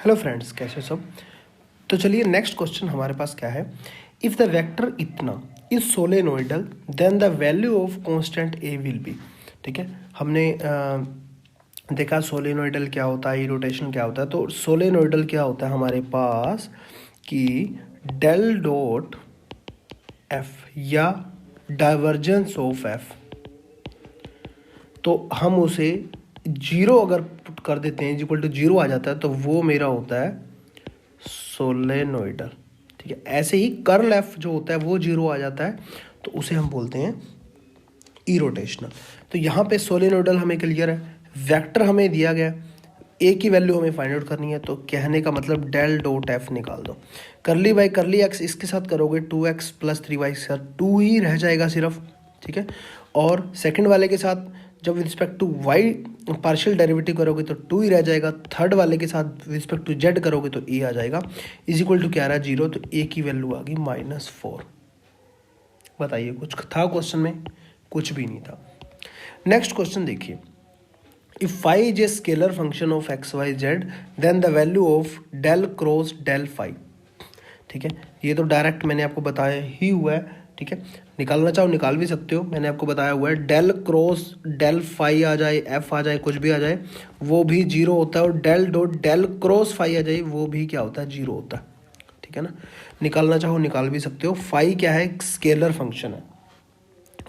Hello friends, कैसे सब। तो चलिए नेक्स्ट क्वेश्चन हमारे पास क्या है। इफ़ द वेक्टर इतना is solenoidal then the value of constant a will be. ठीक है, हमने देखा सोलेनोइडल क्या होता है, रोटेशन क्या होता है। तो सोलेनोइडल क्या होता है हमारे पास कि डेल डॉट एफ या डाइवर्जेंस ऑफ एफ, तो हम उसे जीरो अगर पुट कर देते हैं इक्वल टू जीरो आ जाता है तो वो मेरा होता है सोलेनोइडल। ठीक है, ऐसे ही कर्ल एफ जो होता है वो जीरो आ जाता है तो उसे हम बोलते हैं इरोटेशनल। तो यहाँ पे सोलेनोइडल हमें क्लियर है, वेक्टर हमें दिया गया, ए की वैल्यू हमें फाइंड आउट करनी है। तो कहने का मतलब डेल डॉट एफ निकाल दो, करली बाई करली एक्स इसके साथ करोगे 2x प्लस 3y के साथ 2 ही रह जाएगा सिर्फ। ठीक है, और सेकंड वाले के साथ जब with respect to y partial derivative करोगे तो 2 ही रह जाएगा। थर्ड वाले के साथ विद रिस्पेक्ट टू z करोगे तो a आ जाएगा, इज इक्वल टू क्या आ रहा है जीरो। तो a की वैल्यू आ गई -4। बताइए कुछ था क्वेश्चन में? कुछ भी नहीं था। नेक्स्ट क्वेश्चन देखिए, if phi is a scalar function of x y z then the value of del cross del phi। ठीक है, ये तो डायरेक्ट मैंने आपको बताया ही हुआ है। ठीक है, निकालना चाहो निकाल भी सकते हो, मैंने आपको बताया हुआ है डेल क्रॉस डेल फाई आ जाए, एफ आ जाए, कुछ भी आ जाए वो भी जीरो होता है, और del dot del cross phi आ जाए वो भी क्या होता है, जीरो होता है। ठीक है ना, निकालना चाहो निकाल भी सकते हो। फाई क्या है, स्केलर फंक्शन है।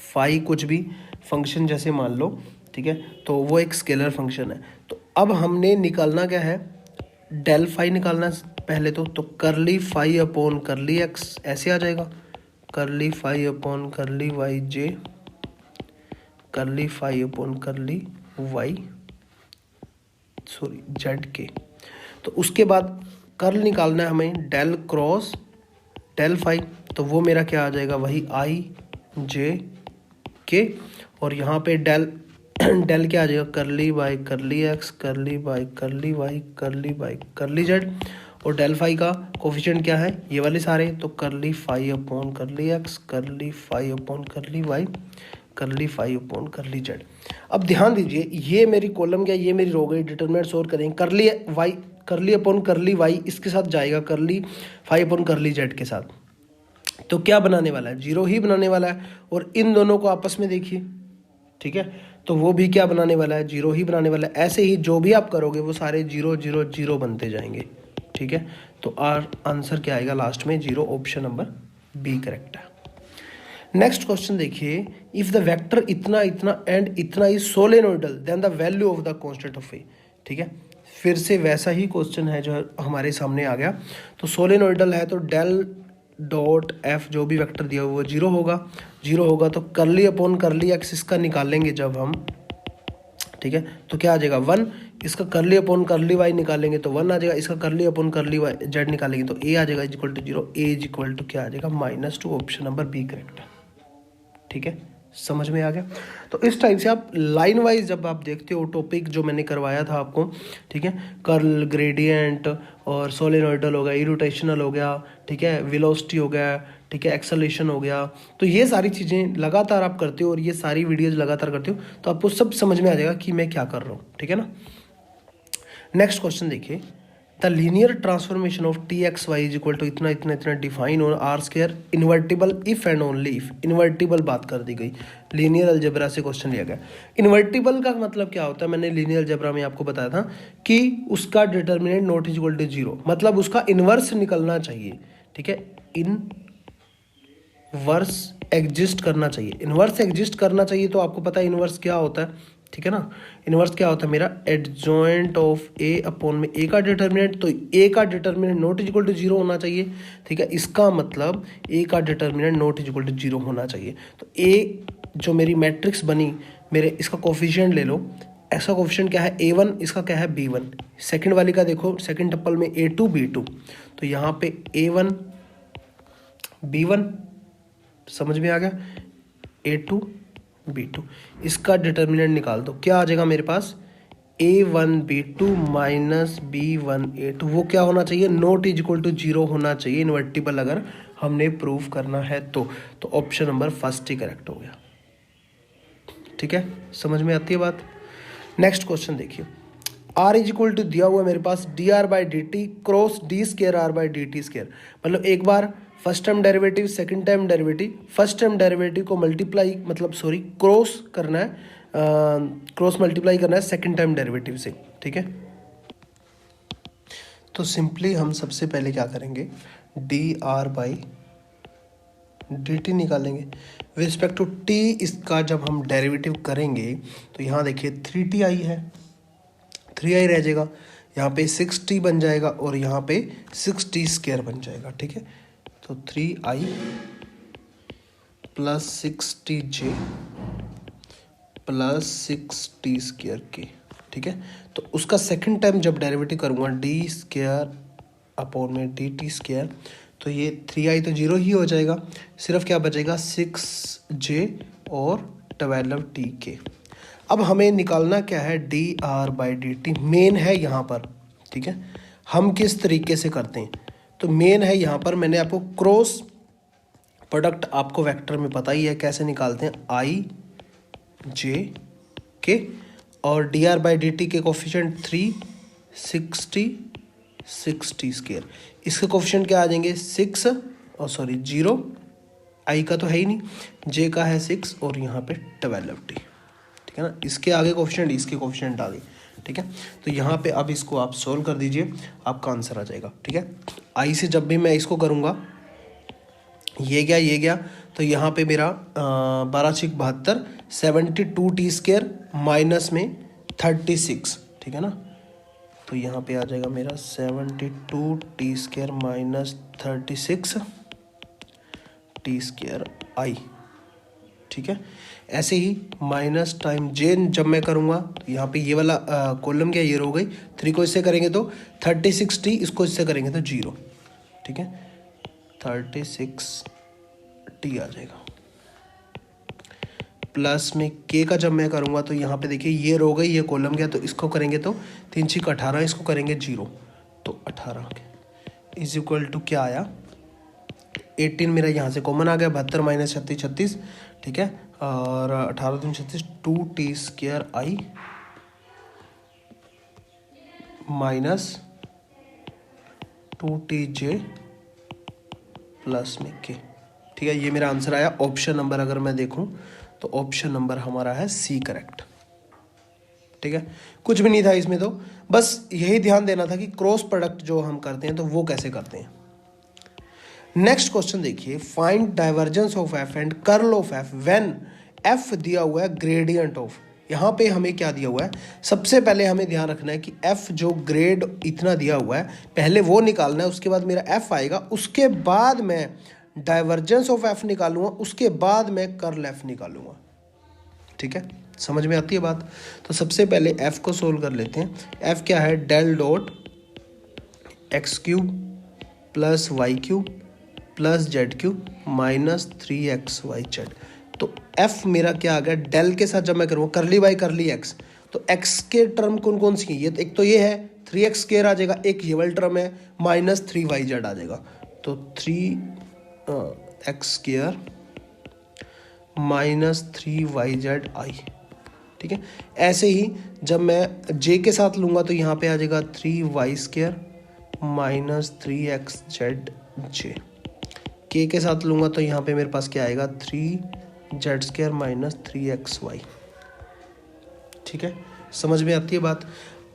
फाई कुछ भी फंक्शन जैसे मान लो, ठीक है, तो वो एक स्केलर फंक्शन है। तो अब हमने निकालना क्या है, डेल फाई निकालना पहले तो करली फाई अपॉन करली एक्स ऐसे आ जाएगा, करली फाई अपॉन करली वाई जे, करली फाई अपॉन करली वाई जेड के। तो उसके बाद कर्ल निकालना है हमें डेल क्रॉस डेल फाई, तो वो मेरा क्या आ जाएगा, वही आई जे के, और यहाँ पे डेल डेल क्या आ जाएगा, करली बाई करली एक्स, करली बाई करली वाई, करली बाई करली जेड, और डेल फाई का कोफिशिएंट क्या है, ये वाले सारे, तो करली फाई अपॉन करली एक्स, करली फाई अपॉन करली वाई, करली फाई अपॉन करली जेड। अब ध्यान दीजिए, ये मेरी कॉलम क्या, ये मेरी रो गई, डिटरमिनेंट सोर करेंगे, करली वाई करली अपॉन करली वाई इसके साथ जाएगा, करली फाई अपॉन करली जेड के साथ, तो क्या बनाने वाला है, जीरो ही बनाने वाला है। और इन दोनों को आपस में देखिए, ठीक है, तो वो भी क्या बनाने वाला है, जीरो ही बनाने वाला है। ऐसे ही जो भी आप करोगे वो सारे जीरो जीरो जीरो बनते जाएंगे। ठीक है, तो आंसर क्या आएगा लास्ट में, zero. Option number B correct है। नेक्स्ट क्वेश्चन देखिए, इफ द वेक्टर इतना इतना एंड इतना is solenoidal then the value of the constant of a. ठीक है, फिर से वैसा ही क्वेश्चन है जो हमारे सामने आ गया। तो सोलेनोइडल है तो डेल डॉट एफ जो भी वेक्टर दिया हुआ वो जीरो होगा, जीरो होगा तो करली अपॉन करली एक्स इसका निकालेंगे जब हम, ठीक है, तो क्या आ जाएगा 1। इसका करली अपॉन करली वाई निकालेंगे तो 1 आ जाएगा, इसका करली अपॉन करली वाई जेड निकालेंगे तो ए आ जाएगा equal to zero, a is equal to क्या आ जाएगा -2। ऑप्शन नंबर बी करेक्ट है। ठीक है, समझ में आ गया। तो इस टाइप से आप लाइन वाइज जब आप देखते हो टॉपिक जो मैंने करवाया था आपको, ठीक है, कर्ल, ग्रेडियंट और सोलेनोइडल हो गया, इरोटेशनल हो गया, ठीक है, वेलोसिटी हो गया, ठीक है, एक्सेलरेशन हो गया, तो ये सारी चीज़ें लगातार आप करते हो और ये सारी वीडियोज लगातार करते हो तो आपको सब समझ में आ जाएगा कि मैं क्या कर रहा हूँ। ठीक है ना। नेक्स्ट क्वेश्चन देखिए, the linear transformation of t x y is equal to इतना इतना इतना define on r square invertible if and only if. Invertible बात कर दी गई, लीनियर अलजेब्रा से क्वेश्चन लिया गया। इन्वर्टिबल का मतलब क्या होता है, मैंने लीनियर अलजेब्रा में आपको बताया था कि उसका determinant not is equal to zero, मतलब उसका इन्वर्स निकलना चाहिए। ठीक है, इनवर्स एग्जिस्ट करना चाहिए, इन्वर्स एग्जिस्ट करना चाहिए। तो आपको पता है इन्वर्स क्या होता है, ठीक है ना। इन्वर्स क्या होता है मेरा, एडजॉइंट ऑफ ए अपॉन में ए का डिटर्मिनेंट, तो ए का determinant not is equal to zero होना चाहिए। ठीक है, इसका मतलब ए का determinant not is equal to zero होना चाहिए। तो ए जो मेरी मैट्रिक्स बनी, मेरे इसका कोफिशिएंट ले लो, ऐसा कोफिशिएंट क्या है A1, इसका क्या है B1। सेकंड वाली का देखो, सेकंड टप्पल में A2 B2, तो यहाँ पे A1 B1 समझ में आ गया, A2 B2, इसका डिटर्मिनेंट निकाल दो, क्या आ जाएगा मेरे पास, A1 B2 minus B1 A2। वो क्या होना चाहिए, not is equal to zero होना चाहिए इन्वर्टिबल अगर हमने प्रूव करना है तो ऑप्शन नंबर फर्स्ट ही करेक्ट हो गया। ठीक है, समझ में आती है बात। नेक्स्ट क्वेश्चन देखिए, आर इज इक्वल टू दिया हुआ मेरे पास D R by D T cross D square R by D T square, मतलब एक बार first time derivative, second time derivative, first time derivative को मल्टीप्लाई मतलब सॉरी क्रॉस करना है, क्रॉस मल्टीप्लाई करना है सेकंड टाइम डेरिवेटिव से, ठीक है। तो सिंपली हम सबसे पहले क्या करेंगे, D R by D T निकालेंगे विद रिस्पेक्ट टू टी। इसका जब हम डेरिवेटिव करेंगे तो यहाँ देखिए 3t आई है, 3i रह जाएगा, यहाँ पे 6t बन जाएगा और यहाँ पे 6t स्क्वायर बन जाएगा, ठीक है। तो 3i plus 6tj plus 6t square के, ठीक है। तो उसका सेकंड टाइम जब डेरिवेटिव करूँगा डी स्क्वायर अपॉन में डी टी स्क्वायर, तो ये 3i तो 0 ही हो जाएगा, सिर्फ क्या बचेगा 6j और 12t। अब हमें निकालना क्या है, D R by D T main है यहाँ पर, ठीक है। हम किस तरीके से करते हैं, तो मेन है यहाँ पर, मैंने आपको क्रॉस प्रोडक्ट आपको वेक्टर में पता ही है कैसे निकालते हैं, आई जे के और D R by D T के कोफिशिएंट 3 60 स्क्वायर, इसके कोफिशिएंट क्या आ जाएंगे 6 और सॉरी 0, आई का तो है ही नहीं, जे का है 6 और यहाँ पे 12t, ठीक है ना। इसके आगे कोफिशिएंट, इसके कोफिशिएंट आ गई, ठीक है। तो यहाँ पे अब इसको आप सोल्व कर दीजिए, आपका आंसर आ जाएगा, ठीक है। आई से जब भी मैं इसको करूँगा, ये गया, तो यहाँ पे मेरा 12×6 = 72t स्क्वायर माइनस में 36, ठीक है ना। तो यहाँ पे आ जाएगा मेरा 72t square minus 36t square आई, ठीक है। ऐसे ही माइनस टाइम जे जब मैं करूँगा तो यहाँ पे ये वाला कॉलम क्या ये हो गई, 3 को इससे करेंगे तो 36t, इसको इससे करेंगे तो 0, ठीक है। 36t आ जाएगा, प्लस में के का जब मैं करूँगा तो यहाँ पे देखिए ये रो गई, ये कॉलम गया, तो इसको करेंगे तो 3×6 = 18, इसको करेंगे 0, तो 18 इज इक्वल टू क्या आया 18, मेरा यहाँ से कॉमन आ गया, 72 माइनस 36 36, ठीक है। और 18 × 3 = 36, 2t स्क्वायर आई माइनस 2tj प्लस में के, ठीक है। ये मेरा आंसर आया। ऑप्शन नंबर अगर मैं देखूं तो ऑप्शन नंबर हमारा है सी करेक्ट, ठीक है। कुछ भी नहीं था इसमें, तो बस यही ध्यान देना था कि क्रॉस प्रोडक्ट जो हम करते हैं तो वो कैसे करते हैं। नेक्स्ट क्वेश्चन देखिए, find divergence of F and curl of F when F दिया हुआ है ग्रेडियंट ऑफ। यहाँ पे हमें क्या दिया हुआ है, सबसे पहले हमें ध्यान रखना है कि एफ जो ग्रेड इतना दिया हुआ है पहले वो निकालना है, उसके बाद मेरा एफ आएगा, उसके बाद मैं डाइवर्जेंस ऑफ एफ निकालूंगा, उसके बाद मैं कर्ल एफ निकालूंगा, ठीक है। समझ में आती है बात। तो सबसे पहले एफ को सोल्व कर लेते हैं। एफ क्या है, del dot x³ plus y³ plus z³ minus 3xyz। तो एफ मेरा क्या आ गया, डेल के साथ जब मैं करूँगा करली बाई करली एक्स, तो एक्स के टर्म कौन कौन सी है, ये एक तो ये है 3x² आ जाएगा, एक ये वाला टर्म है माइनस 3yz आ जाएगा, तो 3x² माइनस 3yz आई, ठीक है। ऐसे ही जब मैं j के साथ लूँगा तो यहाँ पे आ जाएगा 3y² माइनस 3xzj। k के साथ लूँगा तो यहाँ पे मेरे पास क्या आएगा 3z² माइनस 3xy, ठीक है। समझ में आती है बात।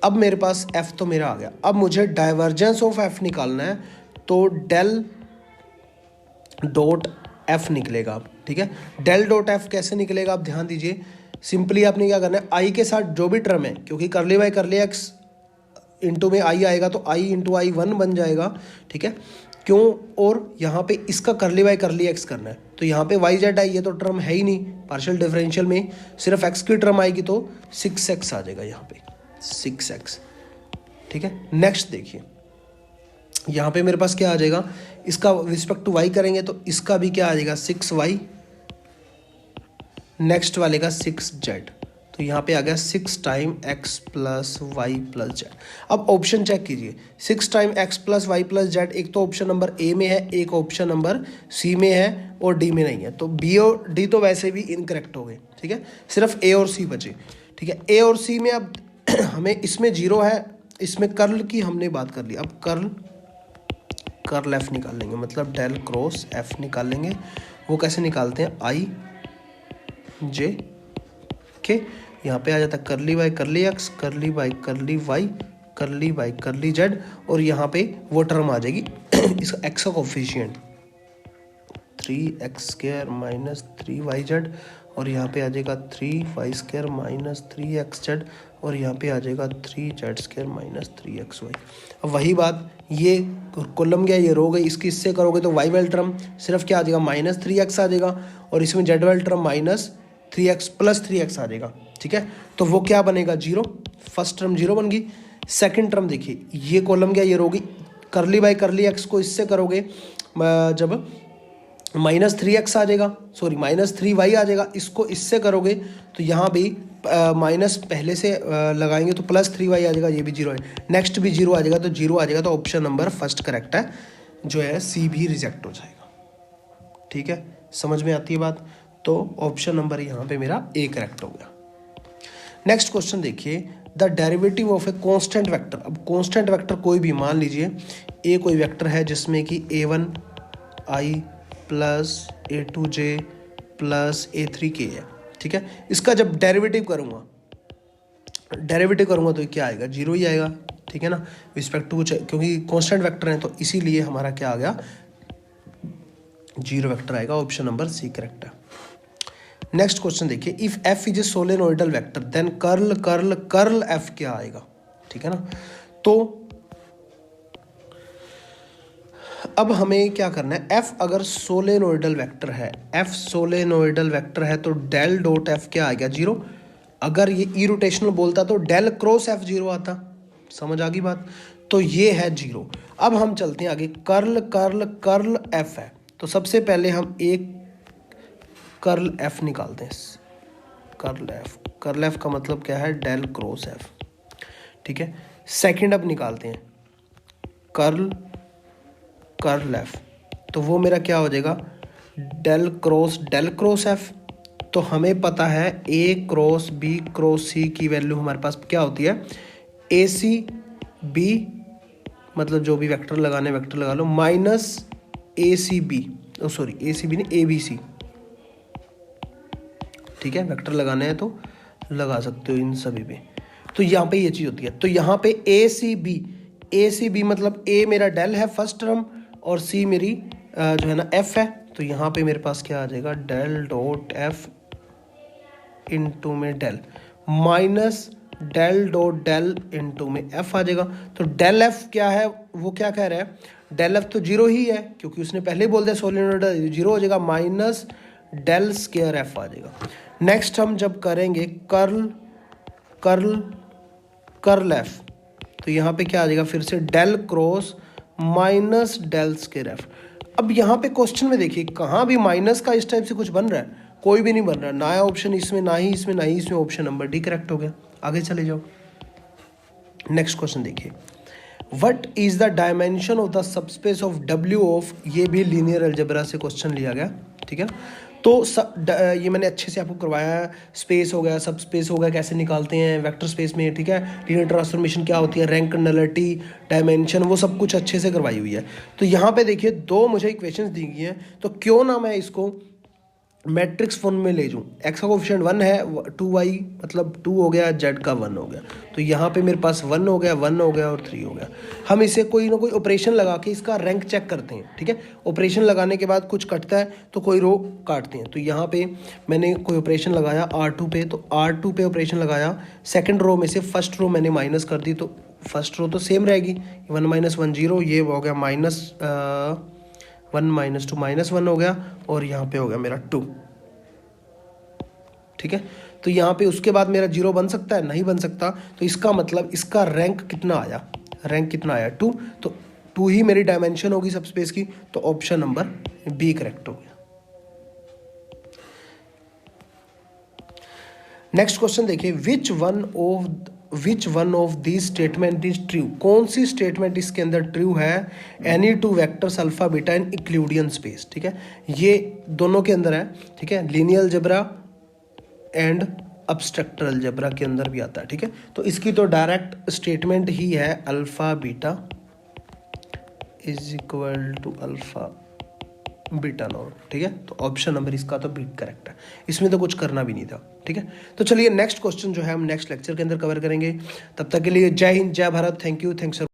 अब मेरे पास f तो मेरा आ गया, अब मुझे डाइवर्जेंस ऑफ f निकालना है, तो डेल डॉट f निकलेगा, ठीक है। डेल डॉट f कैसे निकलेगा, आप ध्यान दीजिए। सिंपली आपने क्या करना है, i के साथ जो भी टर्म है, क्योंकि करली बाई करली x इंटू में i आएगा तो i इंटू आई 1 बन जाएगा, ठीक है। क्यों, और यहाँ पे इसका करली बाई करली x करना है, तो यहाँ पे yz आई, ये तो टर्म है ही नहीं, पार्शियल डिफरेंशियल में सिर्फ x की टर्म आएगी तो 6x आ जाएगा, यहाँ पे 6x, ठीक है। नेक्स्ट देखिए, यहाँ पे मेरे पास क्या आ जाएगा, इसका रिस्पेक्ट टू y करेंगे तो इसका भी क्या आ जाएगा 6y, नेक्स्ट वाले का 6z, तो यहाँ पे आ गया 6 time x plus y plus z. अब ऑप्शन चेक कीजिए, 6 time x plus y plus z, एक तो ऑप्शन नंबर ए में है, एक ऑप्शन नंबर सी में है और डी में नहीं है, तो बी और डी तो वैसे भी इनकरेक्ट हो गए, ठीक है। सिर्फ ए और सी बचे, ठीक है। ए और सी में अब हमें इसमें जीरो है, इसमें कर्ल की हमने बात कर ली। अब कर्ल एफ निकालेंगे, मतलब डेल क्रॉस एफ निकालेंगे। वो कैसे निकालते हैं, आई जे के, यहाँ पे आ जाता है करली वाई करली एक्स, करली वाई करली वाई, करली वाई करली जेड, और यहाँ पे वो टर्म आ जाएगी इसका एक्स का कोफिशिएंट 3x² माइनस 3yz, और यहाँ पे आ जाएगा 3y² माइनस 3xz, और यहाँ पे आ जाएगा 3z² माइनस 3xy। अब वही बात, ये कॉलम गया, ये रो गई, इसकी इससे करोगे तो y वाला टर्म सिर्फ क्या आ जाएगा, माइनस 3x आ जाएगा, और इसमें z वाला term minus 3x plus 3x आ जाएगा। ठीक है, तो वो क्या बनेगा, जीरो। फर्स्ट टर्म जीरो बन गई। सेकेंड टर्म देखिए, ये कॉलम गया, ये रो गई, करली बाई करली एक्स को इससे करोगे जब माइनस 3x आ जाएगा, सॉरी माइनस 3y आ जाएगा, इसको इससे करोगे तो यहाँ भी माइनस पहले से लगाएंगे तो प्लस 3y आ जाएगा, ये भी जीरो है, नेक्स्ट भी जीरो आ जाएगा, तो जीरो आ जाएगा, तो ऑप्शन नंबर फर्स्ट करेक्ट है, जो है सी भी रिजेक्ट हो जाएगा। ठीक है, समझ में आती है बात। तो ऑप्शन नंबर यहाँ पे मेरा ए करेक्ट हो गया। नेक्स्ट क्वेश्चन देखिए, the derivative of a constant vector. अब कांस्टेंट वेक्टर कोई भी, मान लीजिए ए कोई वेक्टर है जिसमें कि a1i plus a2j plus a3k है। ठीक है, इसका जब डेरिवेटिव करूँगा तो क्या आएगा, जीरो ही आएगा। ठीक है ना, रिस्पेक्ट टू, क्योंकि कांस्टेंट वेक्टर है तो इसीलिए हमारा क्या आ गया, जीरो वेक्टर आएगा। ऑप्शन नंबर सी करेक्ट है। नेक्स्ट क्वेश्चन देखिए, if f is a solenoidal vector then curl curl curl f क्या आएगा। ठीक है ना, तो अब हमें क्या करना है, f अगर सोलेनोइडल वेक्टर है, f सोलेनोइडल वेक्टर है तो डेल डॉट f क्या आ गया, जीरो। अगर ये इरोटेशनल बोलता तो डेल क्रॉस f जीरो आता। समझ आ गई बात, तो ये है जीरो। अब हम चलते हैं आगे, कर्ल कर्ल कर्ल f है, तो सबसे पहले हम एक कर्ल f निकालते हैं। कर्ल f का मतलब क्या है, डेल क्रॉस f। ठीक है, सेकंड अब निकालते हैं कर्ल f, तो वो मेरा क्या हो जाएगा, डेल क्रॉस f। तो हमें पता है a cross b cross c की वैल्यू हमारे पास क्या होती है, ac b, मतलब जो भी वेक्टर लगाने वेक्टर लगा लो, माइनस acb, सॉरी acb नहीं abc। ठीक है, वेक्टर लगाने हैं तो लगा सकते हो इन सभी पे। तो यहाँ पे ये चीज़ होती है, तो यहाँ पे ए सी बी मतलब ए मेरा डेल है फर्स्ट टर्म, और सी मेरी जो है ना एफ है, तो यहाँ पे मेरे पास क्या आ जाएगा, डेल डॉट एफ इनटू में del minus del dot del into में एफ आ जाएगा। तो डेल एफ क्या है, वो क्या कह रहा है, डेल एफ तो जीरो ही है, क्योंकि उसने पहले ही बोल दिया सोलेनोइडल, जीरो हो जाएगा, माइनस डेल स्क्वायर एफ आ जाएगा। नेक्स्ट हम जब करेंगे कर्ल एफ, तो यहाँ पे क्या आ जाएगा, फिर से del cross minus del square f. अब यहाँ पे क्वेश्चन में देखिए, कहाँ भी माइनस का इस टाइप से कुछ बन रहा है, कोई भी नहीं बन रहा, ना ऑप्शन इसमें, ना ही इसमें, ना ही इसमें, ऑप्शन नंबर डी करेक्ट हो गया। आगे चले जाओ, नेक्स्ट क्वेश्चन देखिए, what is the dimension of the subspace of W of, ये भी लीनियर अलजेब्रा से क्वेश्चन लिया गया। ठीक है, तो ये मैंने अच्छे से आपको करवाया है, स्पेस हो गया, सब स्पेस हो गया, कैसे निकालते हैं वेक्टर स्पेस में। ठीक है, लीनियर ट्रांसफॉर्मेशन क्या होती है, रैंक, नलिटी, डायमेंशन, वो सब कुछ अच्छे से करवाई हुई है। तो यहाँ पे देखिए दो मुझे इक्वेशंस दी गई हैं, तो क्यों ना मैं इसको मैट्रिक्स फॉर्म में ले जाऊँ। एक्स का कोफिशिएंट 1 है, 2y मतलब 2 हो गया, z का 1 हो गया, तो यहाँ पे मेरे पास 1 हो गया, 1 हो गया और 3 हो गया। हम इसे कोई ना कोई ऑपरेशन लगा के इसका रैंक चेक करते हैं। ठीक है, ऑपरेशन लगाने के बाद कुछ कटता है तो कोई रो काटते हैं। तो यहाँ पे मैंने कोई ऑपरेशन लगाया R2 पे, तो R2 पे ऑपरेशन लगाया, सेकेंड रो में से फर्स्ट रो मैंने माइनस कर दी, तो फर्स्ट रो तो सेम रहेगी, 1 - 1 0, ये हो गया -1 - 2 -1 हो गया, और यहाँ पे हो गया मेरा 2। ठीक है, तो यहाँ पे उसके बाद मेरा 0 बन सकता है, नहीं बन सकता, तो इसका मतलब इसका रैंक कितना आया, 2, तो 2 ही मेरी डायमेंशन होगी सब स्पेस की, तो ऑप्शन नंबर बी करेक्ट हो गया। नेक्स्ट क्वेश्चन देखिए, which one of this statement is true, कौन सी स्टेटमेंट इसके अंदर ट्रू है, any two vectors alpha beta in Euclidean space. ठीक है, ये दोनों के अंदर है। ठीक है, linear algebra and abstract algebra के अंदर भी आता है, ठीक है। तो इसकी तो डायरेक्ट स्टेटमेंट ही है alpha beta is equal to alpha beta not, ठीक है। तो ऑप्शन नंबर इसका तो बी करेक्ट है, इसमें तो कुछ करना भी नहीं था, ठीक है। तो चलिए नेक्स्ट क्वेश्चन जो है हम नेक्स्ट लेक्चर के अंदर कवर करेंगे। तब तक के लिए जय हिंद, जय भारत, थैंक यू, थैंक्स।